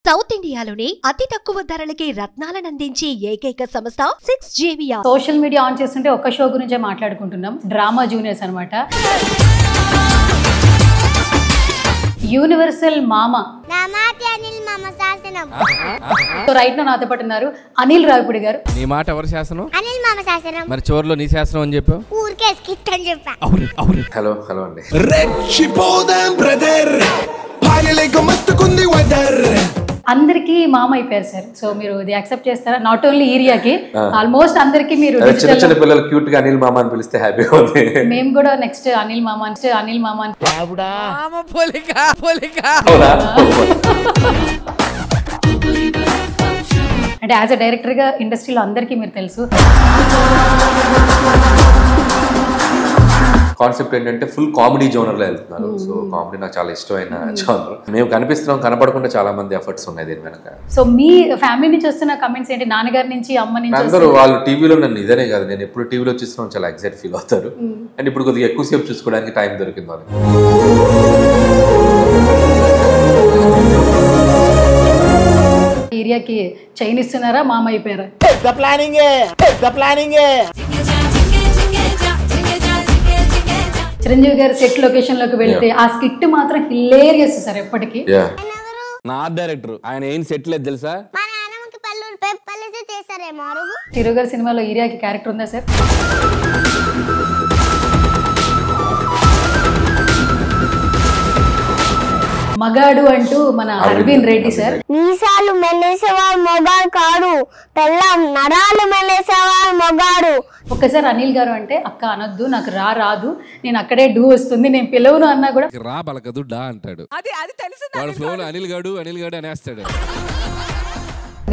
South ఇండియాలోనే అతి తక్కువ ధరలకి రత్నాలను అందించే ఏకైక సంస్థ 6JVR. సోషల్ మీడియా ఆన్ చేస్తుంటే ఒక షో గురించే మాట్లాడుకుంటున్నాం, డ్రామా జూనియర్స్ అన్నమాట. యూనివర్సల్ మామ సో రైట్ నా నాతో పాటు ఉన్నారు అనిల్ రావిపూడి గారు. నీ మాట ఎవరి శాసనం? అనిల్ మామ శాసనం. మరి చివర్లో నీ శాసనం అని చెప్పావు. ఊరికే స్కిట్ అని చెప్పా. అవును. హలో అండి. అందరికి మామ అయిపోయారు సార్. సో మీరు ఇది యాక్సెప్ట్ చేస్తారా? నాట్ ఓన్లీ ఏరియాకి, ఆల్మోస్ట్ అందరికి మీరు చిన్న పిల్లలు క్యూట్ గా అనిల్ మామ అని పిలిస్తే హ్యాపీగా ఉంది. మేము కూడా నెక్స్ట్ అనిల్ మామ అంటే యాజ్ అ డైరెక్టర్ గా ఇండస్ట్రీలో అందరికీ మీరు తెలుసు. కాన్సెప్ట్ ఏంటంటే ఫుల్ కామెడీ జోనర్ లో వెళ్తున్నారు. సో కామెడీ నాకు చాలా ఇష్టమైన జోనర్. మేము కనిపిస్తున్నాం, కనపడకుండా చాలా మంది ఎఫర్ట్స్ ఉన్నాయి దీని వెనక. సో మీ ఫ్యామిలీ నుంచి వస్తున్న కమెంట్స్ ఏంటి? నాన్నగారి నుంచి, అమ్మ నుంచి? అందరూ వాళ్ళు టీవీలో నన్ను ఇదనే కాదు, నేను ఎప్పుడు టీవీలో చూస్తున్నాం చాలా ఎగ్జైట్ ఫీల్ అవుతారు. అండ్ ఇప్పుడు కొద్దిగా ఎక్కువసేపు చూసుకోవడానికి టైం దొరికింది వాళ్ళకి. ఏరియాకి చైన్ ఇస్తున్నారా? మామ అయిపోయారా? చిరంజీవి గారి సెట్ లొకేషన్ లోకి వెళ్తే ఆ స్కిట్ మాత్రం హిలేరియస్ సార్ ఎప్పటికీ. నా డైరెక్టర్ ఆయన ఏం సెట్ లేదు తెలుసా? మా నాన్నమ్మకి పల్లెతో చేస్తారేమో అరుగు. చిరు గారి సినిమాలో ఏరియాకి క్యారెక్టర్ ఉందా సార్? మగాడు అంటూ మన అరవింద్ రెడ్డి సార్. మీసాలు మెల్లేసేవాడు మొగాడు కాడు, పెళ్ళం నరాలు మెల్లేసేవాడు మొగాడు. ఒక్కసారి అనిల్ గారు అంటే అక్క అనొద్దు, నాకు రాదు, నేను అక్కడే డూ వస్తుంది, నేను పిలవను అన్నా కూడా రా బలకదు డా అంటాడు. వాడు ఫ్లోలో అనిల్ గాడు అనేస్తాడు.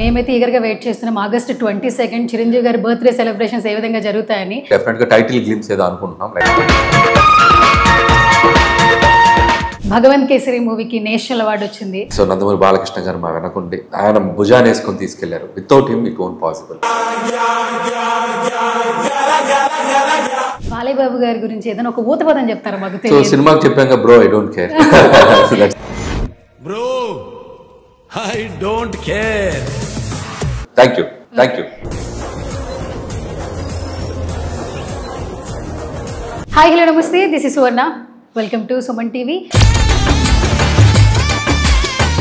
మేమైతే ఈగర్గా వెయిట్ చేస్తున్నాం ఆగస్ట్ 22 చిరంజీవి గారి బర్త్డే సెలబ్రేషన్స్ ఏ విధంగా జరుగుతాయని. డెఫినెట్ గా టైటిల్ గ్లిమ్స్ ఏదో అనుకుంటున్నాం. భగవంత్ కేసరి మూవీకి నేషనల్ అవార్డు వచ్చింది. సో నందమూరి బాలకృష్ణ గారు మా వెనకుండి ఆయన భుజాన్ని వేసుకొని తీసుకెళ్లారు. Without him it won't possible. Balayya Babu గారి గురించి ఏదైనా ఒక ఊత పదం చెప్తారా మాకు? సో సినిమాకి చెప్పాక bro I don't care. Bro I don't care. Thank you. Hi hello నమస్తే, this is Suvarna, welcome to Suman TV.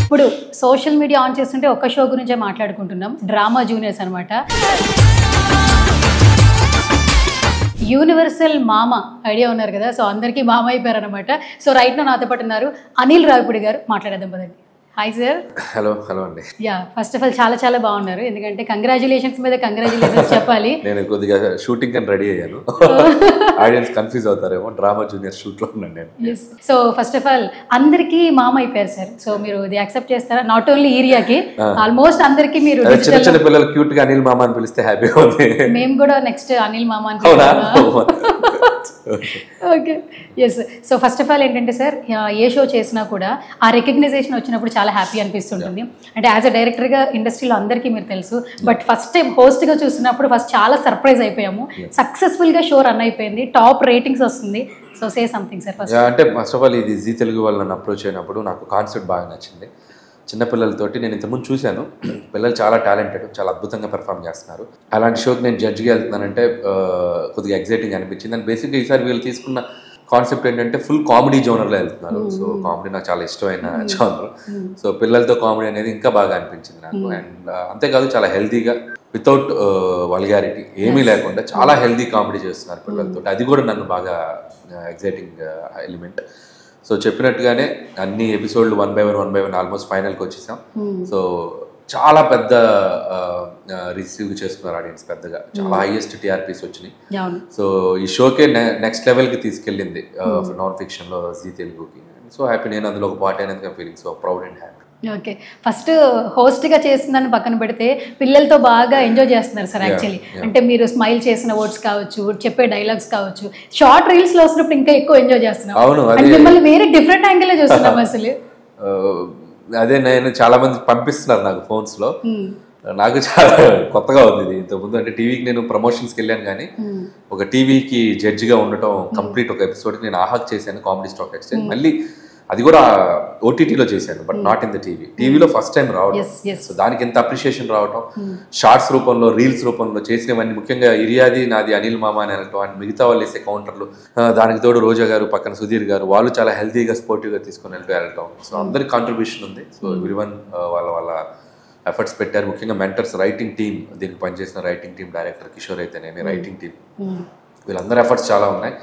ఇప్పుడు సోషల్ మీడియా ఆన్ చేస్తుంటే ఒక షో గురించే మాట్లాడుకుంటున్నాం, డ్రామా జూనియర్స్ అనమాట. యూనివర్సల్ మామ ఐడియా ఉన్నారు కదా, సో అందరికీ మామ అయిపోయారు అనమాట. సో రైట్ నా నాతో పాటు ఉన్నారు అనిల్ రావిపూడి గారు. మాట్లాడేద్దాం పదండి. Hi sir. హలో అండి. యా, ఫస్ట్ ఆఫ్ ఆల్ చాలా బాగున్నారు. ఎందుకంటే కంగ్రాచులేషన్స్ మీద కంగ్రాచులేషన్స్ చెప్పాలి. నేను కొద్దిగా షూటింగ్ అని రెడీ అయ్యాను. ఆడియన్స్ కన్ఫ్యూజ్ అవుతారేమో, డ్రామా జూనియర్ షూట్ లో ఉన్నాను నేను. సో ఫస్ట్ ఆఫ్ ఆల్ అందరికీ మామ అయిపోయారు సార్. సో మీరు ఇది యాక్సెప్ట్ చేస్తారా? నాట్ ఓన్లీ ఏరియాకి, ఆల్మోస్ట్ అందరికి మీరు చిన్న పిల్లలు క్యూట్ గా అనిల్ మామ అని పిలిస్తే హ్యాపీగా ఉంది. మేము కూడా నెక్స్ట్ అనిల్ మామ అని. Okay, yes. So first of all ఏంటంటే సార్, ఏ షో చేసినా కూడా ఆ రికగ్నైజేషన్ వచ్చినప్పుడు చాలా హ్యాపీ అనిపిస్తుంటుంది. అంటే యాజ్ అ డైరెక్టర్ గా ఇండస్ట్రీలో అందరికీ మీరు తెలుసు, బట్ ఫస్ట్ టైం హోస్ట్ గా చూసినప్పుడు ఫస్ట్ చాలా సర్ప్రైజ్ అయిపోయాము. సక్సెస్ఫుల్ గా షో రన్ అయిపోయింది, టాప్ రేటింగ్స్ వస్తుంది. So say something sir first. అంటే ఫస్ట్ ఆఫ్ ఆల్ ఇది జీ తెలుగు వాళ్ళు నన్ను అప్రోచ్ అయినప్పుడు నాకు కాన్సెప్ట్ బాగా నచ్చింది. చిన్నపిల్లలతోటి నేను ఇంతకుముందు చూశాను, పిల్లలు చాలా టాలెంటెడ్, చాలా అద్భుతంగా పెర్ఫామ్ చేస్తున్నారు. అలాంటి షోకి నేను జడ్జిగా వెళ్తున్నానంటే కొద్దిగా ఎగ్జైటింగ్ అనిపించింది. అండ్ బేసిక్గా ఈసారి వీళ్ళు తీసుకున్న కాన్సెప్ట్ ఏంటంటే ఫుల్ కామెడీ జోనర్ లో వెళ్తున్నారు. సో కామెడీ నాకు చాలా ఇష్టమైన జోనర్. సో పిల్లలతో కామెడీ అనేది ఇంకా బాగా అనిపించింది నాకు. అండ్ అంతేకాదు చాలా హెల్తీగా, వితౌట్ వల్గారిటీ ఏమీ లేకుండా చాలా హెల్తీ కామెడీ చేస్తున్నారు పిల్లలతో. అది కూడా నన్ను బాగా ఎగ్జైటింగ్ ఎలిమెంట్. సో చెప్పినట్టుగానే అన్ని ఎపిసోడ్లు 1 by 1 ఆల్మోస్ట్ ఫైనల్కి వచ్చేసాం. సో చాలా పెద్ద రిసీవ్ చేసుకున్నారు ఆడియన్స్, పెద్దగా చాలా హైయెస్ట్ టీఆర్పీస్ వచ్చినాయి. సో ఈ షోకే నెక్స్ట్ లెవెల్కి తీసుకెళ్ళింది నాన్ ఫిక్షన్లో జీ తెలుగుకి. సో హ్యాపీ, నేను అందులో ఒక పార్ట్ అయినందుకు feeling so proud and happy. Okay, first హోస్ట్గా చేస్తుందని పక్కన పెడితే పిల్లలతో బాగా ఎంజాయ్ చేస్తున్నారు సార్ యాక్చువల్లీ. అంటే మీరు స్మైల్ చేసిన వర్డ్స్ కావచ్చు, చెప్పే డైలాగ్స్ కావచ్చు, షార్ట్ రీల్స్ లో వస్తున్నప్పుడు ఇంకా ఎక్కువ ఎంజాయ్ చేస్తున్నాం. మిమ్మల్ని వేరే డిఫరెంట్ యాంగిల్ లో చూస్తున్నాం అసలు. అదే నేను చాలా మంది పంపిస్తున్నారు నాకు ఫోన్స్ లో, నాకు చాలా కొత్తగా ఉంది ఇది. ఇంతకుముందు అంటే టీవీకి నేను ప్రమోషన్స్కి వెళ్ళాను, కానీ ఒక టీవీకి జడ్జిగా ఉండటం కంప్లీట్ ఒక ఎపిసోడ్కి నేను ఆహాక్ చేశాను, కామెడీ స్టాక్ ఎక్స్చేంజ్. మళ్ళీ అది కూడా ఓటీటీలో చేశాను, బట్ నాట్ ఇన్ ద టీవీలో ఫస్ట్ టైం రావడం. సో దానికి ఎంత అప్రిషియేషన్ రావడం, షార్ట్స్ రూపంలో, రీల్స్ రూపంలో చేసినవన్నీ, ముఖ్యంగా ఇరియాది నాది అనిల్ మామ అని అనటం, అండ్ మిగతా వాళ్ళు వేసే కౌంటర్లు, దానికి తోడు రోజా గారు, పక్కన సుధీర్ గారు, వాళ్ళు చాలా హెల్తీగా స్పోర్టివ్గా తీసుకొని వెళ్ళటం. సో అందరికి కాంట్రిబ్యూషన్ ఉంది. సో ఎవ్రీవన్ వాళ్ళ ఎఫర్ట్స్ పెట్టారు. ముఖ్యంగా మెంటర్స్, రైటింగ్ టీమ్, దీనికి పనిచేసిన రైటింగ్ టీమ్, డైరెక్టర్ కిషోర్ అయితేనేమి, రైటింగ్ టీమ్, వీళ్ళందరూ ఎఫర్ట్స్ చాలా ఉన్నాయి.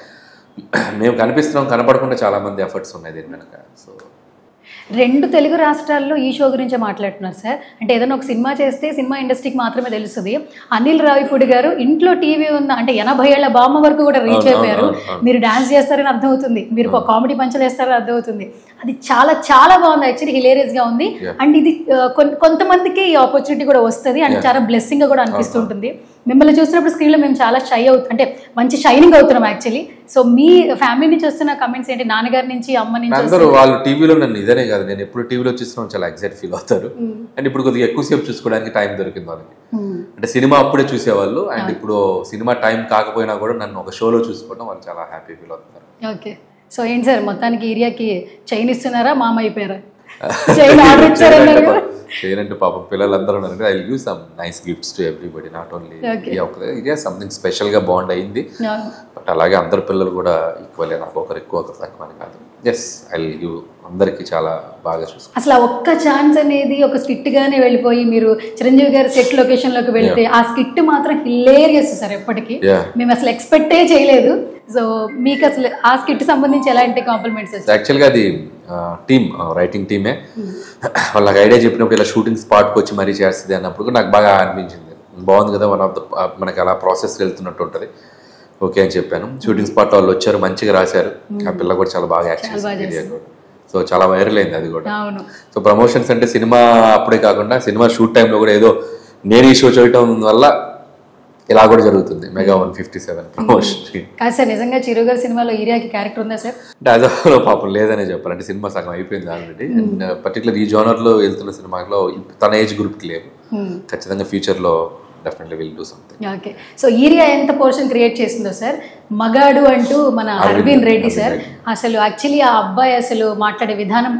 మేము కనిపిస్తున్నాం, కనపడకుండా చాలా మంది ఎఫర్ట్స్ ఉన్నాయి దీని వెనక. సో 2 తెలుగు రాష్ట్రాల్లో ఈ షో గురించే మాట్లాడుతున్నారు సార్. అంటే ఏదైనా ఒక సినిమా చేస్తే సినిమా ఇండస్ట్రీకి మాత్రమే తెలుస్తుంది. అనిల్ రావిపూడి గారు ఇంట్లో టీవీ ఉన్న అంటే 80 ఏళ్ల బామ్మ వరకు కూడా రీచ్ అయిపోయారు. మీరు డాన్స్ చేస్తారని అర్థమవుతుంది, మీరు కామెడీ పంచలు వేస్తారని అర్థమవుతుంది. అది చాలా చాలా బాగుంది, యాక్చువల్లీ హిలేరియస్గా ఉంది. అండ్ ఇది కొంతమందికి ఈ ఆపర్చునిటీ కూడా వస్తుంది, అండ్ చాలా బ్లెస్సింగ్గా కూడా అనిపిస్తుంటుంది. మిమ్మల్ని చూసినప్పుడు స్క్రీన్లో మేము చాలా షై అంటే మంచి షైనింగ్ అవుతున్నాం యాక్చువల్లీ. సో మీ ఫ్యామిలీ నుంచి వస్తున్న కమెంట్స్ ఏంటి, నాన్నగారి నుంచి, అమ్మ నుంచి? అందరూ వాళ్ళు టీవీలో నన్ను ఇదనే కాదు, నేను ఎప్పుడు టీవీలో చూస్తున్నాం చాలా ఎగ్జైట్ ఫీల్ అవుతారు. అండ్ ఇప్పుడు కొద్దిగా ఎక్కువసేపు చూసుకోవడానికి టైం దొరికింది వాళ్ళకి. అంటే సినిమా అప్పుడే చూసేవాళ్ళు, అండ్ ఇప్పుడు సినిమా టైం కాకపోయినా కూడా నన్ను ఒక షోలో చూసుకోవడం వాళ్ళు చాలా హ్యాపీ ఫీల్ అవుతున్నారు. ఓకే, సో ఏంటి సార్ మొత్తానికి ఏరియాకి చైన్ ఇస్తున్నారా, మామ అయిపోయారా? చైన్ ఆర్డర్ ఇచ్చారన్నారు. చేయాలంటే పాపం పిల్లలందరూ ఉన్నారు. I will give some nice gifts to everybody, not only ఇది సంథింగ్ స్పెషల్ గా బాండ్ అయింది. బట్ అలాగే అందరు పిల్లలు కూడా ఈక్వల్, నాకు ఒకరు ఎక్కువ ఒకరు తక్కువ అని కాదు. ఎస్, ఐ విల్ గివ్ అందరికి చాలా బాగా చూసుకో. అసలు ఒక్క ఛాన్స్ అనేది ఒక స్కిట్ గానే వెళ్ళిపోయి మీరు చిరంజీవి గారి సెట్ లొకేషన్ లోకి వెళ్తే ఆ స్కిట్ మాత్రం హిలేరియస్ సార్. ఎప్పటికీ మేము అసలు ఎక్స్పెక్టే చేయలేదు. సో మీకు అసలు ఆ స్కిట్ సంబంధించి ఎలాంటి కాంప్లిమెంట్స్? యాక్చువల్గా అది టీమ్, రైటింగ్ టీమే వాళ్ళకి ఐడియా చెప్పినప్పుడు ఇలా షూటింగ్ స్పాట్కి వచ్చి మరీ చేస్తుంది అన్నప్పుడు నాకు బాగా అనిపించింది. బాగుంది కదా, వన్ ఆఫ్ ద మనకి అలా ప్రాసెస్ వెళ్తున్నట్టు ఉంటుంది. ఓకే అని చెప్పాను. షూటింగ్ స్పాట్ వాళ్ళు వచ్చారు, మంచిగా రాశారు. ఆ పిల్ల కూడా చాలా బాగా యాక్ట్ చేసింది. సో చాలా వైరల్ అయింది అది కూడా. సో ప్రమోషన్స్ అంటే సినిమా అప్పుడే కాకుండా సినిమా షూట్ టైంలో కూడా ఏదో నేను ఈ షో చేయటం వల్ల ఇలా కూడా జరుగుతుంది. Mega 157 promotion. కాదు సార్, నిజంగా చిరు గారి సినిమాలో ఏరియాకి క్యారెక్టర్ ఉందా సార్? అంటే అదో పాపం లేదనే చెప్పాలి. అంటే సినిమా సగం అయిపోయింది ఆల్రెడీ. అండ్ పర్టికులర్ ఈ జోనర్లో వెళ్తున్న సినిమాలో తన ఏజ్ గ్రూప్కి లేవు. ఖచ్చితంగా ఫ్యూచర్లో definitely will do something. Okay, so area ఎంత పోర్షన్ క్రియేట్ చేసిందో సార్. మగాడు అంటూ మన అరవింద్ రెడ్డి సార్, అసలు యాక్చువల్లీ ఆ అబ్బాయి అసలు మాట్లాడే విధానం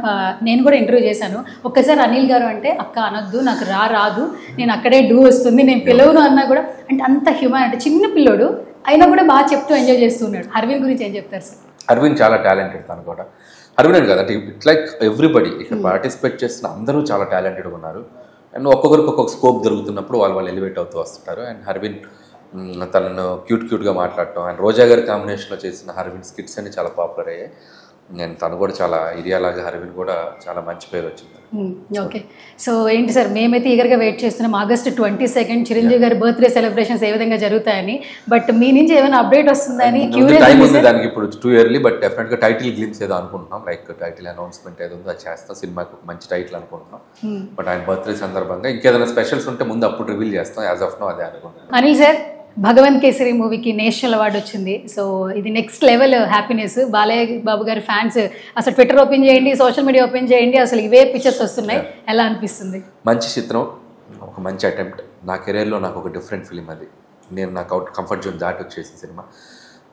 నేను కూడా ఇంటర్వ్యూ చేశాను. ఒక్కసారి అనిల్ గారు అంటే అక్క అనొద్దు, నాకు రాదు, నేను అక్కడే డూ వస్తుంది, నేను పిలవను అన్నా కూడా అంటే అంత హ్యూమన్, అంటే చిన్న పిల్లోడు అయినా కూడా బాగా చెప్తూ ఎంజాయ్ చేస్తున్నాడు. అరవింద్ గురించి ఏం చెప్తారు సార్? అరవింద్ చాలా టాలెంటెడ్. తను కూడా అరవింద్ కదా, అంటే ఇట్ లైక్ ఎవ్రీబడి ఇక్కడ పార్టిసిపేట్ చేస్తున్న అందరూ చాలా టాలెంటెడ్గా ఉన్నారు. అండ్ ఒక్కొక్కరికి ఒక్కొక్క స్కోప్ దొరుకుతున్నప్పుడు వాళ్ళు ఎలివేట్ అవుతూ వస్తుంటారు. అండ్ హర్విన్ తనను క్యూట్గా మాట్లాడటం, అండ్ రోజా గారి కాంబినేషన్లో చేసిన హర్విన్ స్కిట్స్ అన్ని చాలా పాపులర్ అయ్యాయి. నేను తను కూడా చాలా ఏరియాలాగా హర్విన్ కూడా చాలా మంచి పేరు వచ్చింది. ఓకే, సో ఏంటి సార్, మేమైతే ఈగర్గా వెయిట్ చేస్తున్నాం August 22 చిరంజీవి గారి బర్త్డే సెలబ్రేషన్స్ ఏ విధంగా జరుగుతాయని. బట్ మీ నుంచి ఏమైనా అప్డేట్ వస్తుందని టైం ఉంది దానికి. ఇప్పుడు టూ ఇయర్లీ, బట్ డెఫినెట్గా టైటిల్ గ్లిమ్స్ ఏదో అనుకుంటున్నాం. లైక్ టైటిల్ అనౌన్స్మెంట్ ఏదో ఉందో అది చేస్తాం. సినిమాకి ఒక మంచి టైటిల్ అనుకుంటున్నాం. బట్ ఆయన బర్త్డే సందర్భంగా ఇంకేదైనా స్పెషల్స్ ఉంటే ముందు అప్పుడు రివీల్ చేస్తాం. యాజ్ ఆఫ్ నో అదే అనుకుంటున్నాం. అనిల్ సార్, భగవంత్ కేసరి మూవీకి నేషనల్ అవార్డు వచ్చింది. సో ఇది next level happiness. Balayya Babu గారి ఫ్యాన్స్ అసలు ట్విట్టర్ ఓపెన్ చేయండి, సోషల్ మీడియా ఓపెన్ చేయండి, అసలు ఇవే పిక్చర్స్ వస్తున్నాయి. ఎలా అనిపిస్తుంది? మంచి చిత్రం, ఒక మంచి అటెంప్ట్. నా కెరీర్లో నాకు ఒక డిఫరెంట్ ఫిలిం అది. నేను నాకు కంఫర్ట్ జోన్ దాటి వచ్చేసిన సినిమా.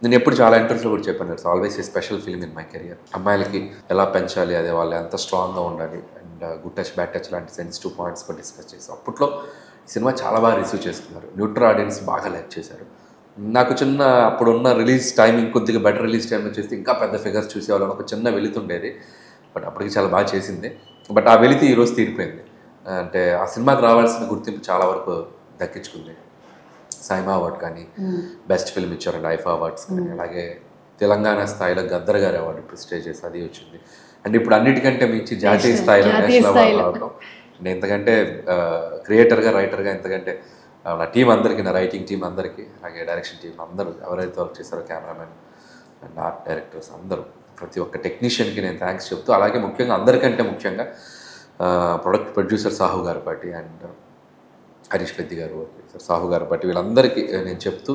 నేను ఎప్పుడు చాలా ఇంటర్వ్యూస్లో కూడా చెప్పాను, it's always a special film in my career. అమ్మాయిలకి ఎలా పెంచాలి, అదే వాళ్ళు ఎంత స్ట్రాంగ్గా ఉండాలి, and good touch bad touch లాంటి సెన్సిటివ్ పాయింట్స్ కూడా డిస్కస్ చేసాం. అప్పట్లో సినిమా చాలా బాగా రిసీవ్ చేసుకున్నారు. న్యూట్రల్ ఆడియన్స్ బాగా లైక్ చేశారు. నాకు చిన్న అప్పుడున్న రిలీజ్ టైమింగ్ కొద్దిగా బెటర్ రిలీజ్ టైంలో చేస్తే ఇంకా పెద్ద ఫిగర్స్ చూసేవాళ్ళని ఒక చిన్న వెళుతుండేది. బట్ అప్పటికి చాలా బాగా చేసింది. బట్ ఆ వెళితే ఈరోజు తీరిపోయింది. అంటే ఆ సినిమాకి రావాల్సిన గుర్తింపు చాలా వరకు దక్కించుకుంది. సైమా అవార్డ్ కానీ, బెస్ట్ ఫిల్మ్ ఇచ్చారండి ఐఫా అవార్డ్స్ కానీ, అలాగే తెలంగాణ స్థాయిలో గద్దర్ గారి అవార్డు ప్రెస్టేజెస్ అది వచ్చింది. అండ్ ఇప్పుడు అన్నిటికంటే మించి జాతీయ స్థాయిలో నేషనల్ అవార్డు రావడం. నేను ఎంతకంటే క్రియేటర్గా, రైటర్గా, ఎంతకంటే నా టీం అందరికీ, నా రైటింగ్ టీం అందరికీ, అలాగే డైరెక్షన్ టీం అందరూ ఎవరైతే వర్క్ చేశారో, కెమెరామెన్ అండ్ ఆర్ట్ డైరెక్టర్స్ అందరూ, ప్రతి ఒక్క టెక్నీషియన్కి నేను థ్యాంక్స్ చెప్తూ, అలాగే ముఖ్యంగా అందరికంటే ముఖ్యంగా ప్రొడ్యూసర్ సాహు గారు బట్టి అండ్ హరీష్ పెద్ది గారు వర్క్ చేశారు, సాహు గారు బట్టి, వీళ్ళందరికీ నేను చెప్తూ,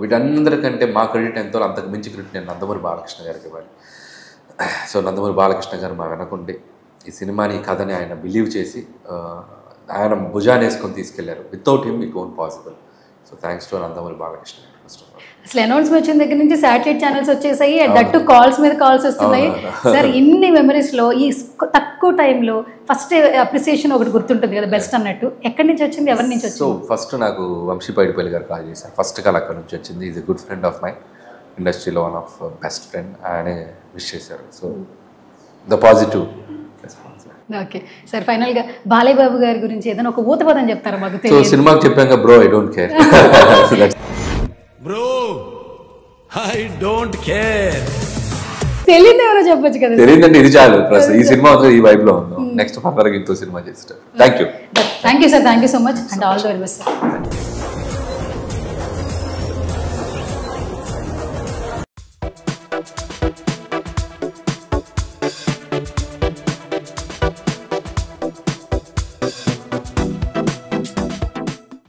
వీటందరికంటే మా క్రెడిట్ ఎంతో అంతకు మించి క్రెడిట్ నేను నందమూరి బాలకృష్ణ గారికి ఇవ్వాలి. సో నందమూరి బాలకృష్ణ గారు మా వెనకుండి ఈ సినిమాని, ఈ కథని ఆయన బిలీవ్ చేసి ఆయన భుజాన్ని వేసుకొని తీసుకెళ్లారు. Without him it won't possible. So thanks to Nandamuri Balakrishna గారు. First of all. అసలు అనౌన్స్మెంట్ వచ్చిన దగ్గర నుంచి శాటిలైట్ ఛానల్స్ వచ్చేసాయి, దట్టు కాల్స్ మీద కాల్స్ వస్తున్నాయి. సార్ ఇన్ని మెమరీస్లో ఈ తక్కువ టైంలో ఫస్ట్ అప్రిసియేషన్ ఒకటి గుర్తుంటుంది కదా బెస్ట్ అన్నట్టు, ఎక్కడి నుంచి వచ్చింది, ఎవరి నుంచి వచ్చింది? సో ఫస్ట్ నాకు వంశీ పైడిపల్లి గారు కాల్ చేశారు. ఫస్ట్ కాల్ అక్కడ నుంచి వచ్చింది. Is a good friend of my, ఇండస్ట్రీలో వన్ ఆఫ్ బెస్ట్ ఫ్రెండ్. ఆయనే విష్ చేశారు. So the positive response. Okay sir, ఫైనల్గా బాలయ్య బాబు గారి గురించి ఏదైనా ఒక ఊత పదం చెప్తారా మాకు? సో సినిమాకి చెప్పాక bro I don't care. Bro I don't care. తెలియదు ఎవరో చెప్పొచ్చు కదా. తెలియదంటే ఇది చాలు. ప్లస్ ఈ సినిమా ఈ వైబ్ లో ఉన్నాం. నెక్స్ట్ ఫర్దర్ ఇంకో సినిమా చేస్తారు. Thank you sir, thank you so much and all the very best sir.